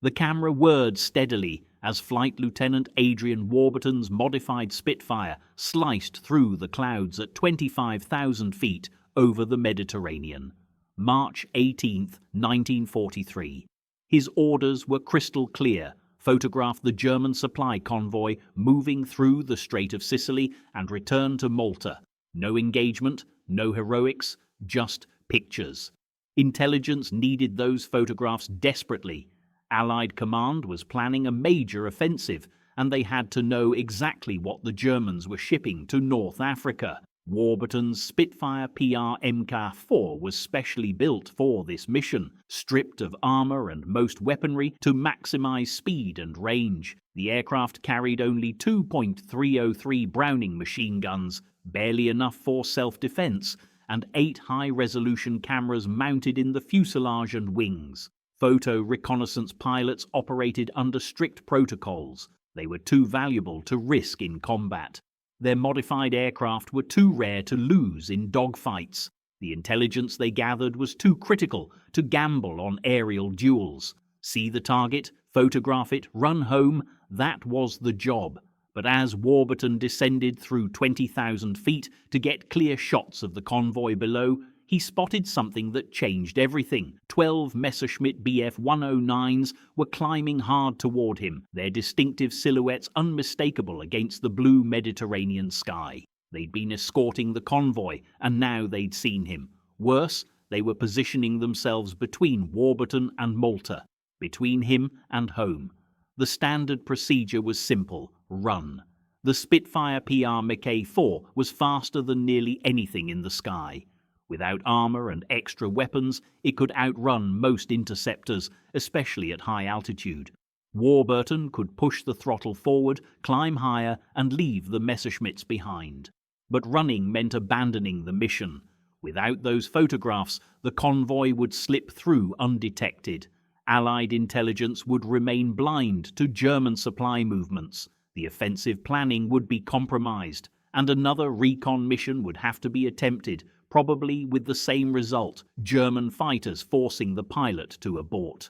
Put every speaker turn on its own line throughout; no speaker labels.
The camera whirred steadily as Flight Lieutenant Adrian Warburton's modified Spitfire sliced through the clouds at 25,000 feet over the Mediterranean. March 18, 1943. His orders were crystal clear: photograph the German supply convoy moving through the Strait of Sicily and return to Malta. No engagement, no heroics, just pictures. Intelligence needed those photographs desperately. Allied command was planning a major offensive, and they had to know exactly what the Germans were shipping to North Africa. Warburton's Spitfire PR Mk4 was specially built for this mission, stripped of armor and most weaponry to maximize speed and range. The aircraft carried only 2.303 Browning machine guns, barely enough for self-defense, and 8 high-resolution cameras mounted in the fuselage and wings. Photo reconnaissance pilots operated under strict protocols. They were too valuable to risk in combat. Their modified aircraft were too rare to lose in dogfights. The intelligence they gathered was too critical to gamble on aerial duels. See the target, photograph it, run home, that was the job. But as Warburton descended through 20,000 feet to get clear shots of the convoy below, he spotted something that changed everything. 12 Messerschmitt Bf 109s were climbing hard toward him, their distinctive silhouettes unmistakable against the blue Mediterranean sky. They'd been escorting the convoy, and now they'd seen him. Worse, they were positioning themselves between Warburton and Malta, between him and home. The standard procedure was simple: run. The Spitfire PR Mk4 was faster than nearly anything in the sky. Without armor and extra weapons, it could outrun most interceptors, especially at high altitude. Warburton could push the throttle forward, climb higher, and leave the Messerschmitts behind. But running meant abandoning the mission. Without those photographs, the convoy would slip through undetected. Allied intelligence would remain blind to German supply movements. The offensive planning would be compromised, and another recon mission would have to be attempted, probably with the same result: German fighters forcing the pilot to abort.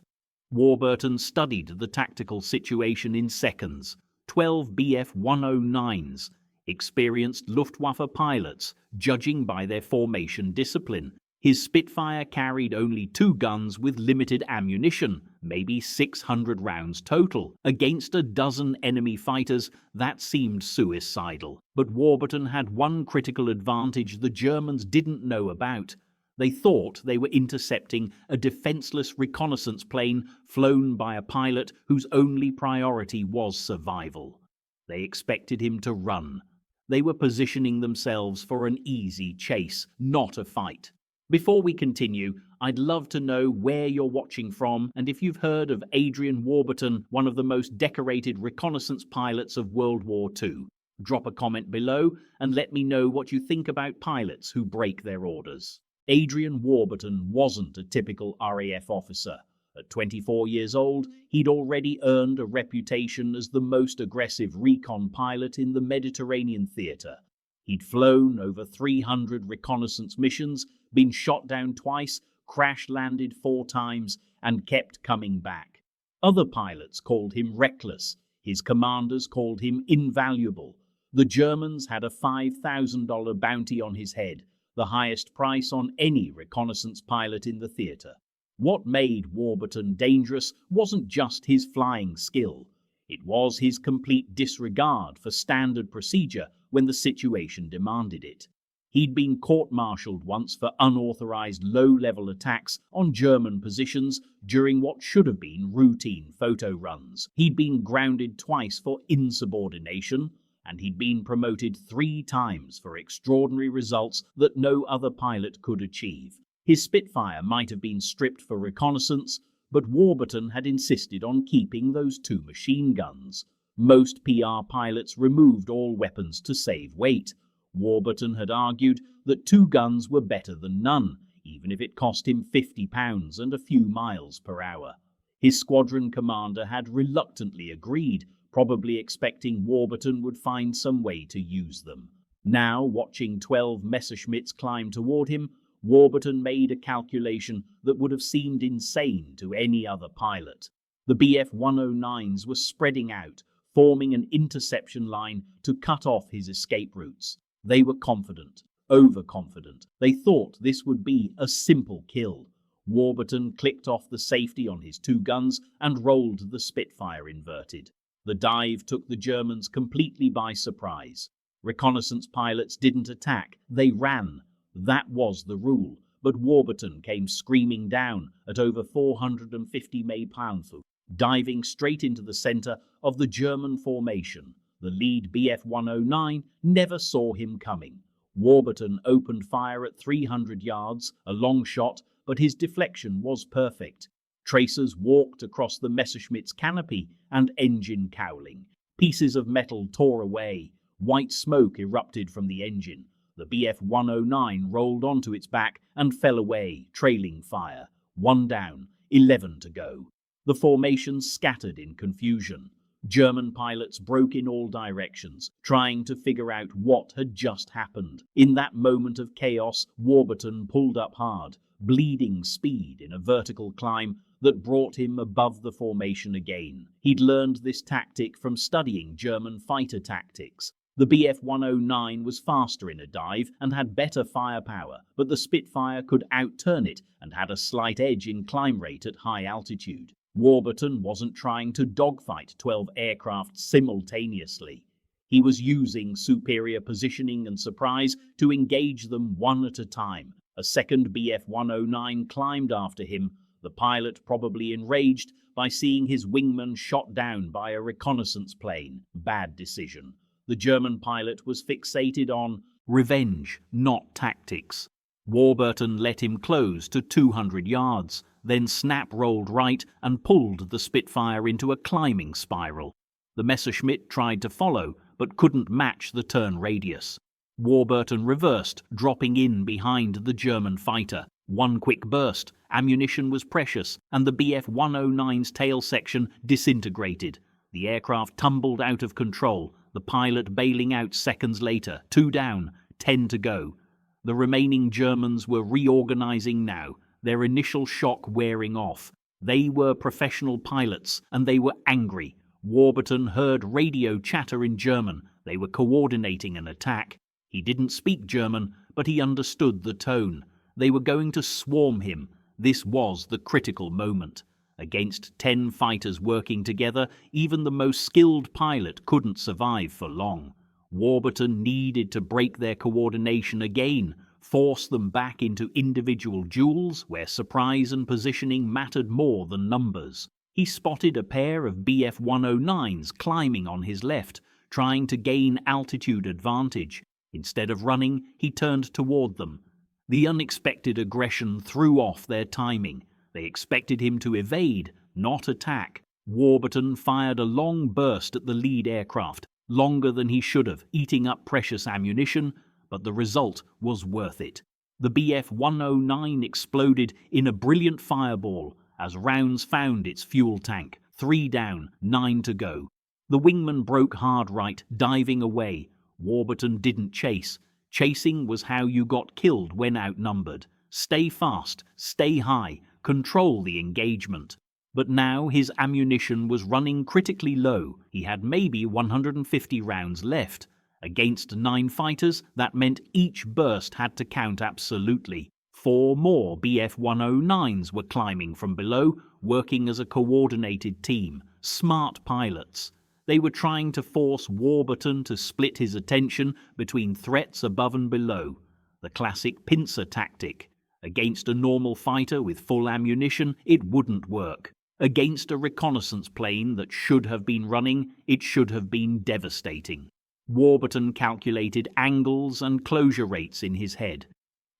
Warburton studied the tactical situation in seconds. 12 Bf 109s, experienced Luftwaffe pilots, judging by their formation discipline. His Spitfire carried only 2 guns with limited ammunition, maybe 600 rounds total. Against a dozen enemy fighters, that seemed suicidal. But Warburton had one critical advantage the Germans didn't know about. They thought they were intercepting a defenseless reconnaissance plane flown by a pilot whose only priority was survival. They expected him to run. They were positioning themselves for an easy chase, not a fight. Before we continue, I'd love to know where you're watching from and if you've heard of Adrian Warburton, one of the most decorated reconnaissance pilots of World War II. Drop a comment below and let me know what you think about pilots who break their orders. Adrian Warburton wasn't a typical RAF officer. At 24 years old, he'd already earned a reputation as the most aggressive recon pilot in the Mediterranean theater. He'd flown over 300 reconnaissance missions, been shot down twice, crash-landed 4 times, and kept coming back. Other pilots called him reckless. His commanders called him invaluable. The Germans had a $5,000 bounty on his head, the highest price on any reconnaissance pilot in the theater. What made Warburton dangerous wasn't just his flying skill. It was his complete disregard for standard procedure when the situation demanded it. He'd been court-martialed once for unauthorized low-level attacks on German positions during what should have been routine photo runs. He'd been grounded twice for insubordination, and he'd been promoted 3 times for extraordinary results that no other pilot could achieve. His Spitfire might have been stripped for reconnaissance, but Warburton had insisted on keeping those 2 machine guns. Most PR pilots removed all weapons to save weight. Warburton had argued that 2 guns were better than none, even if it cost him 50 pounds and a few miles per hour. His squadron commander had reluctantly agreed, probably expecting Warburton would find some way to use them. Now, watching 12 Messerschmitts climb toward him, Warburton made a calculation that would have seemed insane to any other pilot. The Bf-109s were spreading out, forming an interception line to cut off his escape routes. They were confident, overconfident. They thought this would be a simple kill. Warburton clicked off the safety on his two guns and rolled the Spitfire inverted. The dive took the Germans completely by surprise. Reconnaissance pilots didn't attack, they ran. That was the rule, but Warburton came screaming down at over 450 mph, diving straight into the center of the German formation. The lead Bf-109 never saw him coming. Warburton opened fire at 300 yards, a long shot, but his deflection was perfect. Tracers walked across the Messerschmitt's canopy and engine cowling. Pieces of metal tore away. White smoke erupted from the engine. The Bf-109 rolled onto its back and fell away, trailing fire. 1 down, 11 to go. The formation scattered in confusion. German pilots broke in all directions, trying to figure out what had just happened. In that moment of chaos, Warburton pulled up hard, bleeding speed in a vertical climb that brought him above the formation again. He'd learned this tactic from studying German fighter tactics. The Bf-109 was faster in a dive and had better firepower, but the Spitfire could outturn it and had a slight edge in climb rate at high altitude. Warburton wasn't trying to dogfight 12 aircraft simultaneously. He was using superior positioning and surprise to engage them one at a time. A second Bf-109 climbed after him, the pilot probably enraged by seeing his wingman shot down by a reconnaissance plane. Bad decision. The German pilot was fixated on revenge, not tactics. Warburton let him close to 200 yards, then snap rolled right and pulled the Spitfire into a climbing spiral. The Messerschmitt tried to follow, but couldn't match the turn radius. Warburton reversed, dropping in behind the German fighter. One quick burst, ammunition was precious, and the Bf-109's tail section disintegrated. The aircraft tumbled out of control, the pilot bailing out seconds later. 2 down, 10 to go. The remaining Germans were reorganizing now, their initial shock wearing off. They were professional pilots, and they were angry. Warburton heard radio chatter in German. They were coordinating an attack. He didn't speak German, but he understood the tone. They were going to swarm him. This was the critical moment. Against 10 fighters working together, even the most skilled pilot couldn't survive for long. Warburton needed to break their coordination again, force them back into individual duels where surprise and positioning mattered more than numbers. He spotted a pair of Bf-109s climbing on his left, trying to gain altitude advantage. Instead of running, he turned toward them. The unexpected aggression threw off their timing. They expected him to evade, not attack. Warburton fired a long burst at the lead aircraft, longer than he should have, eating up precious ammunition, but the result was worth it. The Bf-109 exploded in a brilliant fireball as rounds found its fuel tank. 3 down, 9 to go. The wingman broke hard right, diving away. Warburton didn't chase. Chasing was how you got killed when outnumbered. Stay fast, stay high, control the engagement. But now his ammunition was running critically low. He had maybe 150 rounds left. Against 9 fighters, that meant each burst had to count absolutely. 4 more Bf-109s were climbing from below, working as a coordinated team. Smart pilots. They were trying to force Warburton to split his attention between threats above and below. The classic pincer tactic. Against a normal fighter with full ammunition, it wouldn't work. Against a reconnaissance plane that should have been running, it should have been devastating. Warburton calculated angles and closure rates in his head.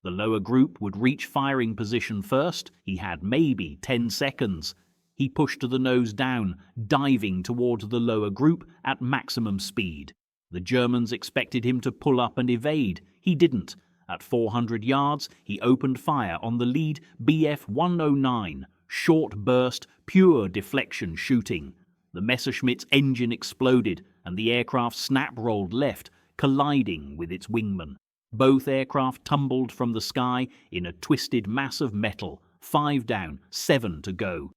The lower group would reach firing position first. He had maybe 10 seconds. He pushed the nose down, diving toward the lower group at maximum speed. The Germans expected him to pull up and evade. He didn't. At 400 yards, he opened fire on the lead Bf-109. Short burst, pure deflection shooting. The Messerschmitt's engine exploded, and the aircraft snap-rolled left, colliding with its wingman. Both aircraft tumbled from the sky in a twisted mass of metal. 5 down, 7 to go.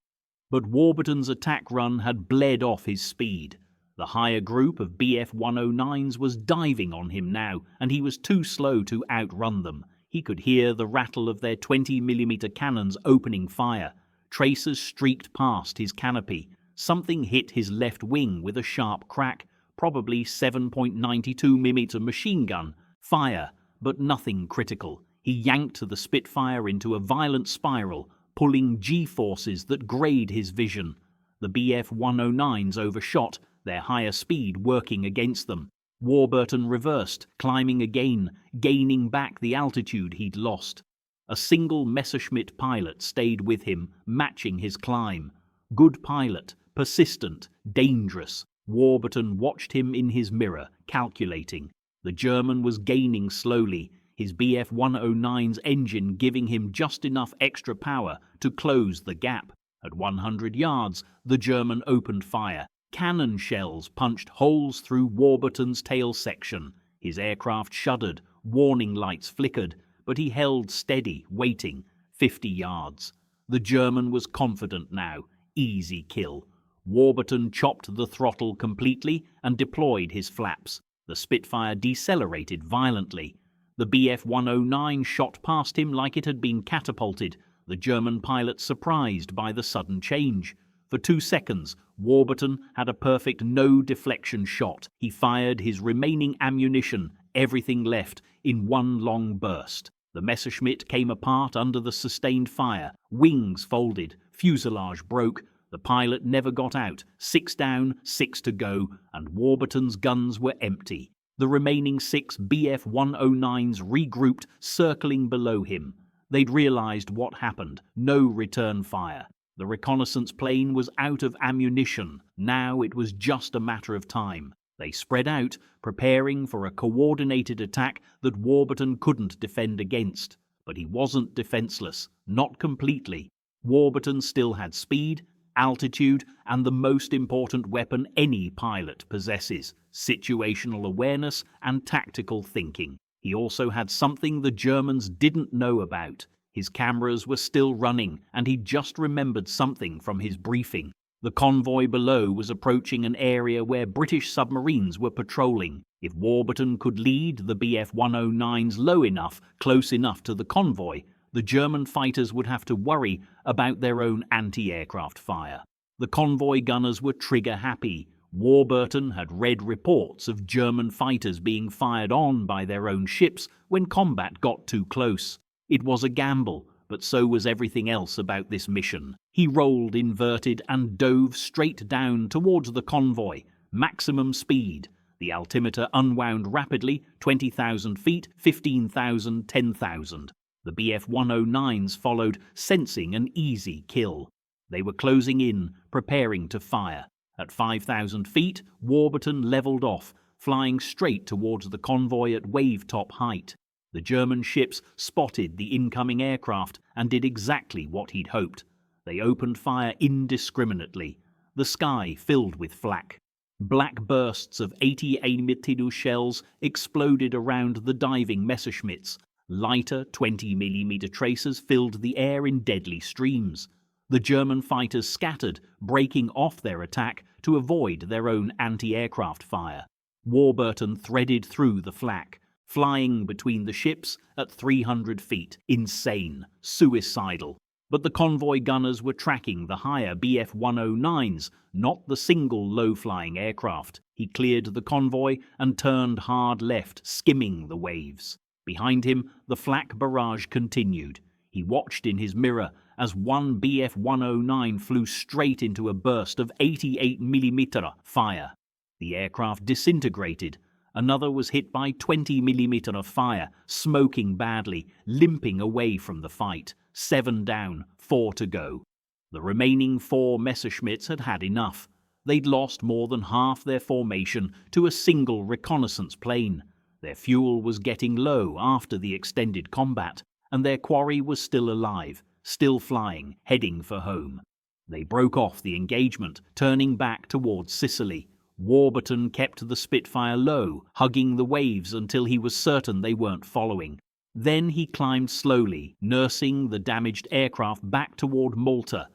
But Warburton's attack run had bled off his speed. The higher group of Bf 109s was diving on him now, and he was too slow to outrun them. He could hear the rattle of their 20mm cannons opening fire. Tracers streaked past his canopy. Something hit his left wing with a sharp crack, probably 7.92mm machine gun. Fire, but nothing critical. He yanked the Spitfire into a violent spiral, pulling G-forces that greyed his vision. The Bf 109s overshot, their higher speed working against them. Warburton reversed, climbing again, gaining back the altitude he'd lost. A single Messerschmitt pilot stayed with him, matching his climb. Good pilot, persistent, dangerous. Warburton watched him in his mirror, calculating. The German was gaining slowly, his Bf 109's engine giving him just enough extra power to close the gap. At 100 yards, the German opened fire. Cannon shells punched holes through Warburton's tail section. His aircraft shuddered, warning lights flickered, but he held steady, waiting. 50 yards. The German was confident now. Easy kill. Warburton chopped the throttle completely and deployed his flaps. The Spitfire decelerated violently. The Bf 109 shot past him like it had been catapulted, the German pilot surprised by the sudden change. For 2 seconds, Warburton had a perfect no-deflection shot. He fired his remaining ammunition, everything left, in one long burst. The Messerschmitt came apart under the sustained fire. Wings folded, fuselage broke. The pilot never got out. 6 down, 6 to go, and Warburton's guns were empty. The remaining 6 Bf 109s regrouped, circling below him. They'd realized what happened. No return fire. The reconnaissance plane was out of ammunition. Now it was just a matter of time. They spread out, preparing for a coordinated attack that Warburton couldn't defend against. But he wasn't defenseless. Not completely. Warburton still had speed, altitude, and the most important weapon any pilot possesses: situational awareness and tactical thinking. He also had something the Germans didn't know about. His cameras were still running, and he'd just remembered something from his briefing. The convoy below was approaching an area where British submarines were patrolling. If Warburton could lead the Bf 109s low enough, close enough to the convoy, the German fighters would have to worry about their own anti-aircraft fire. The convoy gunners were trigger-happy. Warburton had read reports of German fighters being fired on by their own ships when combat got too close. It was a gamble, but so was everything else about this mission. He rolled inverted and dove straight down towards the convoy. Maximum speed. The altimeter unwound rapidly, 20,000 feet, 15,000, 10,000. The Bf 109s followed, sensing an easy kill. They were closing in, preparing to fire. At 5,000 feet, Warburton levelled off, flying straight towards the convoy at wave-top height. The German ships spotted the incoming aircraft and did exactly what he'd hoped. They opened fire indiscriminately. The sky filled with flak. Black bursts of 80mm shells exploded around the diving Messerschmitts. Lighter 20mm tracers filled the air in deadly streams. The German fighters scattered, breaking off their attack to avoid their own anti-aircraft fire. Warburton threaded through the flak, flying between the ships at 300 feet. Insane, suicidal. But the convoy gunners were tracking the higher Bf 109s, not the single low-flying aircraft. He cleared the convoy and turned hard left, skimming the waves. Behind him, the flak barrage continued. He watched in his mirror as one Bf 109 flew straight into a burst of 88mm fire. The aircraft disintegrated. Another was hit by 20mm fire, smoking badly, limping away from the fight. 7 down, 4 to go. The remaining 4 Messerschmitts had had enough. They'd lost more than half their formation to a single reconnaissance plane. Their fuel was getting low after the extended combat, and their quarry was still alive, still flying, heading for home. They broke off the engagement, turning back towards Sicily. Warburton kept the Spitfire low, hugging the waves until he was certain they weren't following. Then he climbed slowly, nursing the damaged aircraft back toward Malta.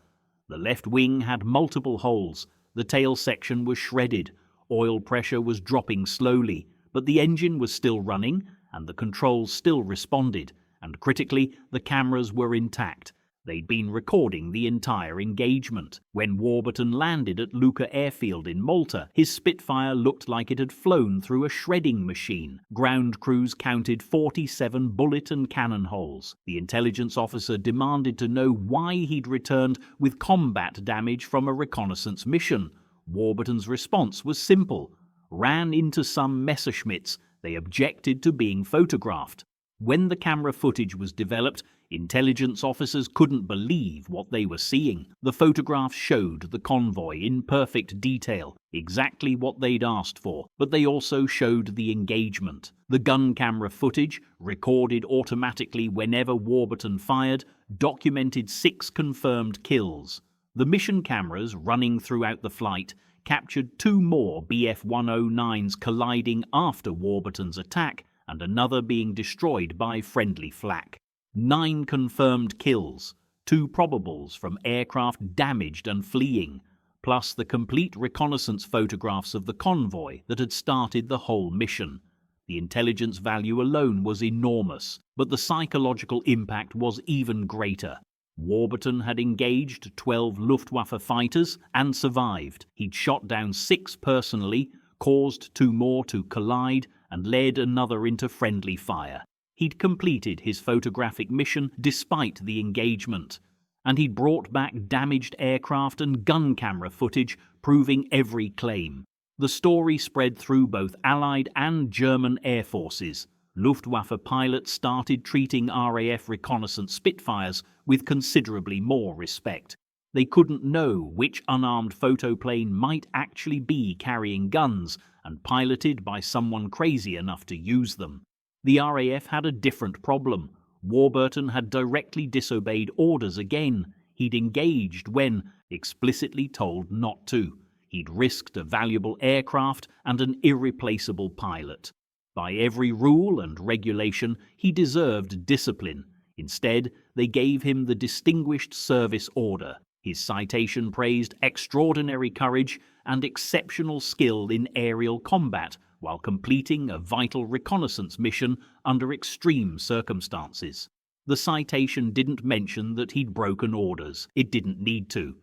The left wing had multiple holes, the tail section was shredded, oil pressure was dropping slowly, but the engine was still running and the controls still responded, and critically, the cameras were intact. They'd been recording the entire engagement. When Warburton landed at Lucca airfield in Malta, his Spitfire looked like it had flown through a shredding machine. Ground crews counted 47 bullet and cannon holes. The intelligence officer demanded to know why he'd returned with combat damage from a reconnaissance mission. Warburton's response was simple. Ran into some Messerschmitts. They objected to being photographed. When the camera footage was developed, intelligence officers couldn't believe what they were seeing. The photographs showed the convoy in perfect detail, exactly what they'd asked for, but they also showed the engagement. The gun camera footage, recorded automatically whenever Warburton fired, documented 6 confirmed kills. The mission cameras running throughout the flight captured 2 more Bf-109s colliding after Warburton's attack, and another being destroyed by friendly flak. 9 confirmed kills, 2 probables from aircraft damaged and fleeing, plus the complete reconnaissance photographs of the convoy that had started the whole mission. The intelligence value alone was enormous, but the psychological impact was even greater. Warburton had engaged 12 Luftwaffe fighters and survived. He'd shot down 6 personally, caused 2 more to collide, and led another into friendly fire. He'd completed his photographic mission despite the engagement, and he'd brought back damaged aircraft and gun camera footage proving every claim. The story spread through both Allied and German air forces. Luftwaffe pilots started treating RAF reconnaissance Spitfires with considerably more respect. They couldn't know which unarmed photoplane might actually be carrying guns and piloted by someone crazy enough to use them. The RAF had a different problem. Warburton had directly disobeyed orders again. He'd engaged when explicitly told not to. He'd risked a valuable aircraft and an irreplaceable pilot. By every rule and regulation, he deserved discipline. Instead, they gave him the Distinguished Service Order. His citation praised extraordinary courage and exceptional skill in aerial combat while completing a vital reconnaissance mission under extreme circumstances. The citation didn't mention that he'd broken orders. It didn't need to.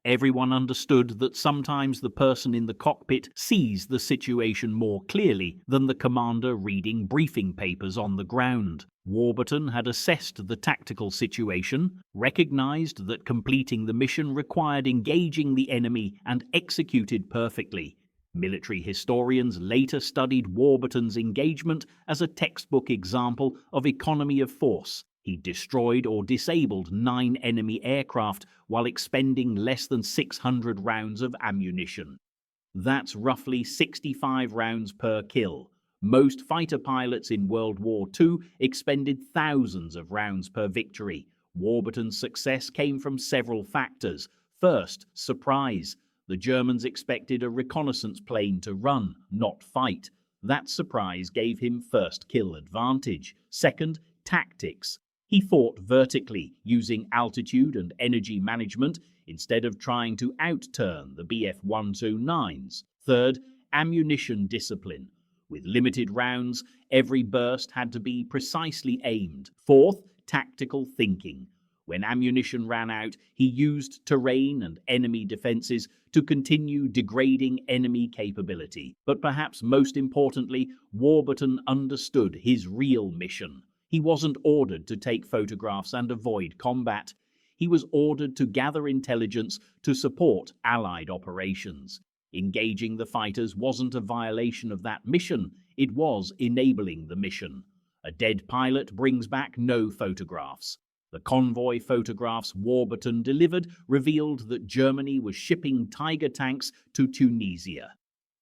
Everyone understood that sometimes the person in the cockpit sees the situation more clearly than the commander reading briefing papers on the ground. Warburton had assessed the tactical situation, recognized that completing the mission required engaging the enemy, and executed perfectly. Military historians later studied Warburton's engagement as a textbook example of economy of force. He destroyed or disabled 9 enemy aircraft while expending less than 600 rounds of ammunition. That's roughly 65 rounds per kill. Most fighter pilots in World War II expended thousands of rounds per victory. Warburton's success came from several factors. First, surprise. The Germans expected a reconnaissance plane to run, not fight. That surprise gave him first kill advantage. Second, tactics. He fought vertically, using altitude and energy management instead of trying to outturn the Bf-129s. Third, ammunition discipline. With limited rounds, every burst had to be precisely aimed. Fourth, tactical thinking. When ammunition ran out, he used terrain and enemy defenses to continue degrading enemy capability. But perhaps most importantly, Warburton understood his real mission. He wasn't ordered to take photographs and avoid combat. He was ordered to gather intelligence to support Allied operations. Engaging the fighters wasn't a violation of that mission, it was enabling the mission. A dead pilot brings back no photographs. The convoy photographs Warburton delivered revealed that Germany was shipping Tiger tanks to Tunisia.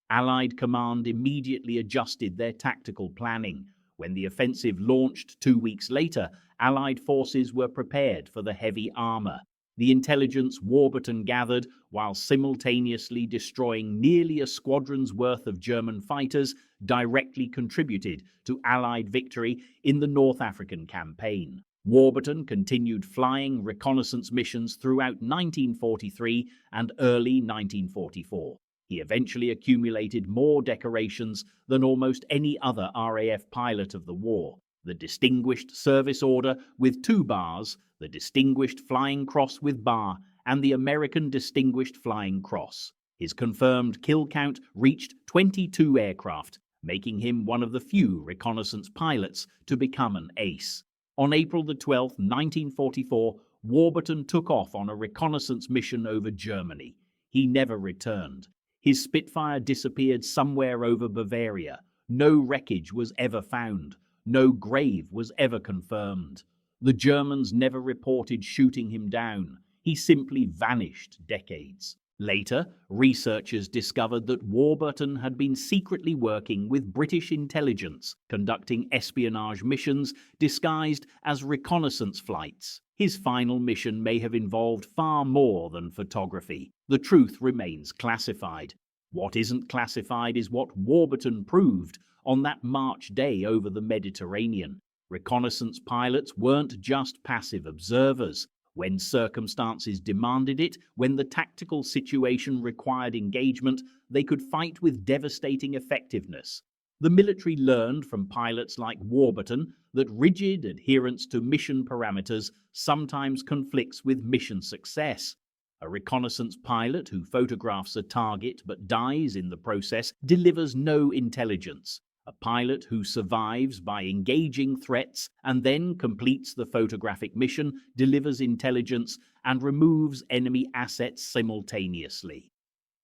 Allied command immediately adjusted their tactical planning. When the offensive launched 2 weeks later, Allied forces were prepared for the heavy armor. The intelligence Warburton gathered, while simultaneously destroying nearly a squadron's worth of German fighters, directly contributed to Allied victory in the North African campaign. Warburton continued flying reconnaissance missions throughout 1943 and early 1944. He eventually accumulated more decorations than almost any other RAF pilot of the war: the Distinguished Service Order with 2 bars, the Distinguished Flying Cross with bar, and the American Distinguished Flying Cross. His confirmed kill count reached 22 aircraft, making him one of the few reconnaissance pilots to become an ace. On April 12, 1944, Warburton took off on a reconnaissance mission over Germany. He never returned. His Spitfire disappeared somewhere over Bavaria. No wreckage was ever found. No grave was ever confirmed. The Germans never reported shooting him down. He simply vanished decades. Later, researchers discovered that Warburton had been secretly working with British intelligence, conducting espionage missions disguised as reconnaissance flights. His final mission may have involved far more than photography. The truth remains classified. What isn't classified is what Warburton proved on that March day over the Mediterranean. Reconnaissance pilots weren't just passive observers. When circumstances demanded it, when the tactical situation required engagement, they could fight with devastating effectiveness. The military learned from pilots like Warburton that rigid adherence to mission parameters sometimes conflicts with mission success. A reconnaissance pilot who photographs a target but dies in the process delivers no intelligence. A pilot who survives by engaging threats and then completes the photographic mission delivers intelligence and removes enemy assets simultaneously.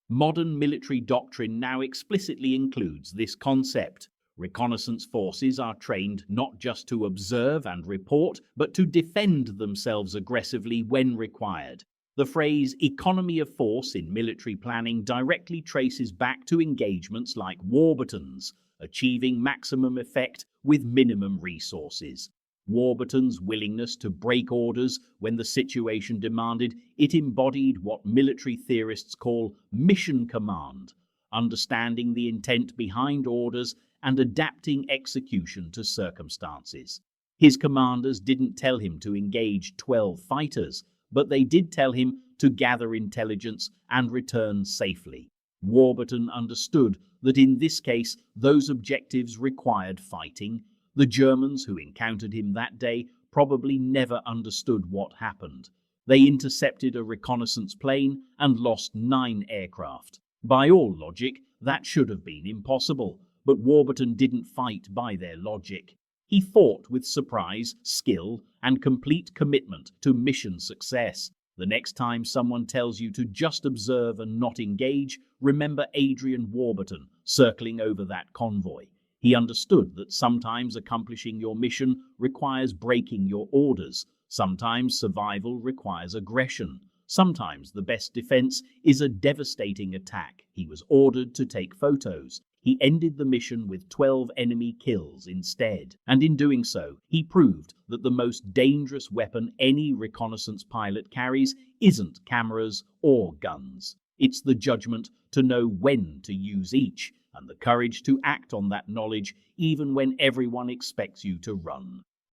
Modern military doctrine now explicitly includes this concept. Reconnaissance forces are trained not just to observe and report, but to defend themselves aggressively when required. The phrase economy of force in military planning directly traces back to engagements like Warburton's, achieving maximum effect with minimum resources. Warburton's willingness to break orders when the situation demanded it embodied what military theorists call mission command, understanding the intent behind orders and adapting execution to circumstances. His commanders didn't tell him to engage 12 fighters, but they did tell him to gather intelligence and return safely. Warburton understood that in this case those objectives required fighting. The Germans who encountered him that day probably never understood what happened. They intercepted a reconnaissance plane and lost 9 aircraft. By all logic, that should have been impossible, but Warburton didn't fight by their logic. He fought with surprise, skill, and complete commitment to mission success. The next time someone tells you to just observe and not engage, remember Adrian Warburton circling over that convoy. He understood that sometimes accomplishing your mission requires breaking your orders. Sometimes survival requires aggression. Sometimes the best defense is a devastating attack. He was ordered to take photos. He ended the mission with 12 enemy kills instead, and in doing so, he proved that the most dangerous weapon any reconnaissance pilot carries isn't cameras or guns. It's the judgment to know when to use each, and the courage to act on that knowledge even when everyone expects you to run.